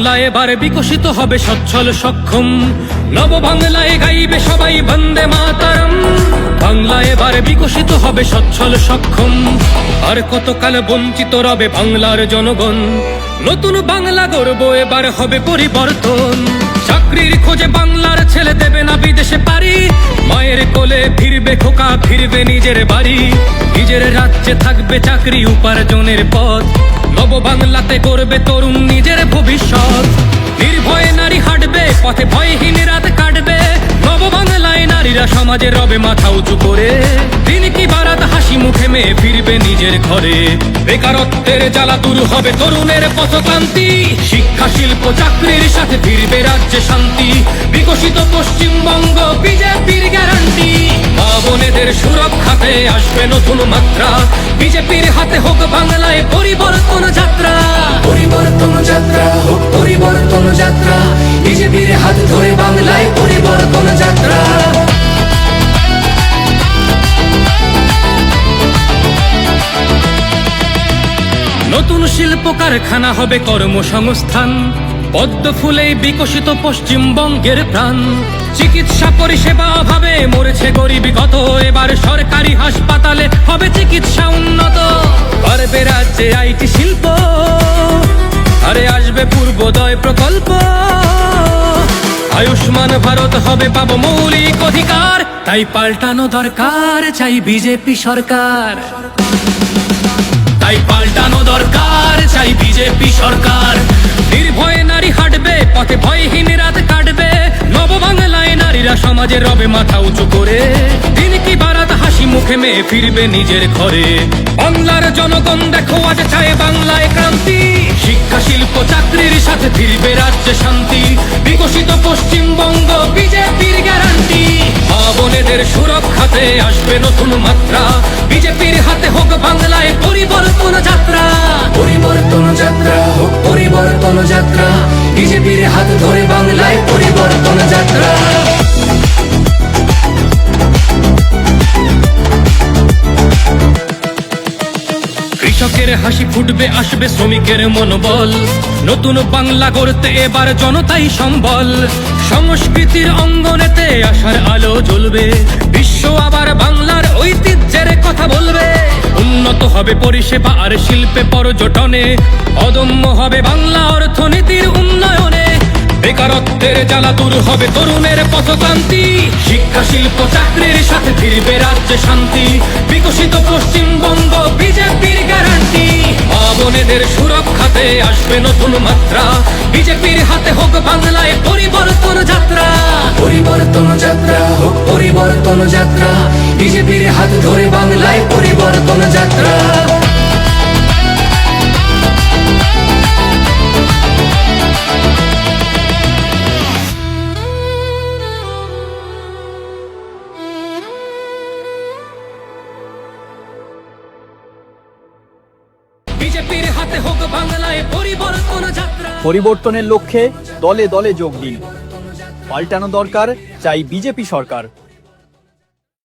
বাংলা এবার বিকশিত হবে সচ্ছল সক্ষম, নব বাংলায় গাইবে সবাই বন্দে মাতরম। বাংলা এবার বিকশিত হবে সচ্ছল সক্ষম, আর কতকাল বঞ্চিত রবে বাংলার জনগণ। নতুন বাংলা গর্ব এবার হবে পরিবর্তন, চাকরির খোঁজে বাংলার ছেলে দেবে না বিদেশে পারি, মায়ের কোলে ফিরবে খোকা ফিরবে নিজের বাড়ি, নিজের রাজ্যে থাকবে চাকরি উপার্জনের পথ, নব বাংলাতে গড়বে তরুণ নিজের ভবিষ্যৎ। নির্ভয়ে নারী হাঁটবে পথে, ভয়হীন রাত কাটবে, নব বাংলায় নারীরা সমাজে রবে মাথা উঁচু করে, দিন কি বারাত হাসি মুখে মেয়ে ফিরবে নিজের ঘরে। বেকারত্বের জ্বালা দূর হবে তরুণের পথক্রান্তি, শিক্ষা শিল্প চাকরির সাথে ফিরবে রাজ্যে শান্তি, বিকশিত পশ্চিমবঙ্গ বিজেপির গ্যারান্টি। মা বোনেদের সুরক্ষাতে আসবে নতুন মাত্রা, বিজেপির হাতে হোক বাংলায় পরিবর্তন যাত্রা। পরিবর্তন যাত্রা হোক পরিবর্তন যাত্রা, বিজেপির হাত ধরে বাংলায় পরিবর্তন যাত্রা। নতুন শিল্প কারখানা হবে কর্মসংস্থান, পদ্ম ফুলেই বিকশিত পশ্চিমবঙ্গের প্রাণ। চিকিৎসা পরিষেবা অভাবে মরেছে গরিবী কত, এবার সরকারি হাসপাতালে হবে চিকিৎসা উন্নত, বাড়বে রাজ্যে আইটি শিল্প, আরে আসবে পূর্বোদয় প্রকল্প, আয়ুষ্মান ভারত হবে পাবো মৌলিক অধিকার। তাই পাল্টানো দরকার চাই বিজেপি সরকার, তাই পাল্টানো দরকার চাই বিজেপি সরকার। নির্ভয়ে নারী হাঁটবে পথে, ভয়হীন রাত কাটবে, নব বাংলায় নারীরা সমাজে রবে মাথা উঁচু করে, দিন কি বারাত হাসি মুখে মেয়ে ফিরবে নিজের ঘরে। বাংলার জনগণ দেখো আজ চায় বাংলায় ক্রান্তি, শিক্ষা শিল্প চাকরির সাথে ফিরবে রাজ্যে শান্তি, বিকশিত পশ্চিমবঙ্গ বিজেপির গ্যারান্টি। মা বোনেদের সুরক্ষাতে আসবে নতুন মাত্রা, বিজেপির হাতে হোক বাংলায় পরিবর্তন যাত্রা। পরিবর্তন যাত্রা হোক পরিবর্তন যাত্রা, বিজেপির হাত ধরে বাংলায় পরিবর্তন যাত্রা। কৃষকের হাসি ফুটবে আসবে শ্রমিকের মনোবল, নতুন বাংলা গড়তে এবার জনতাই সম্বল, সংস্কৃতির অঙ্গনেতে আশার আলো জ্বলবে, বিশ্ব আবার বাংলার ঐতিহ্যের কথা বলবে। উন্নত হবে পরিষেবা আর শিল্পে পর্যটনে, অদম্য হবে বাংলা অর্থনীতির উন্নয়নে, বেকারত্বের জ্বালা দূর হবে তরুণের পথক্রান্তি, শিক্ষা শিল্প চাকরির সাথে ফিরবে রাজ্যে শান্তি, বিকশিত পশ্চিমবঙ্গ বিজেপির গ্যারান্টি। মা বোনেদের সুরক্ষাতে আসবে নতুন মাত্রা, বিজেপির হাতে হোক বাংলায় পরিবর্তন যাত্রা। পরিবর্তন যাত্রা হোক পরিবর্তন যাত্রা, বিজেপির হাত ধরে বাংলায় পরিবর্তন যাত্রা। বিজেপির হাতে হোক বাংলায় পরিবর্তন যাত্রা। পরিবর্তনের লক্ষ্যে দলে দলে যোগ দিন, পাল্টানো দরকার চাই বিজেপি সরকার।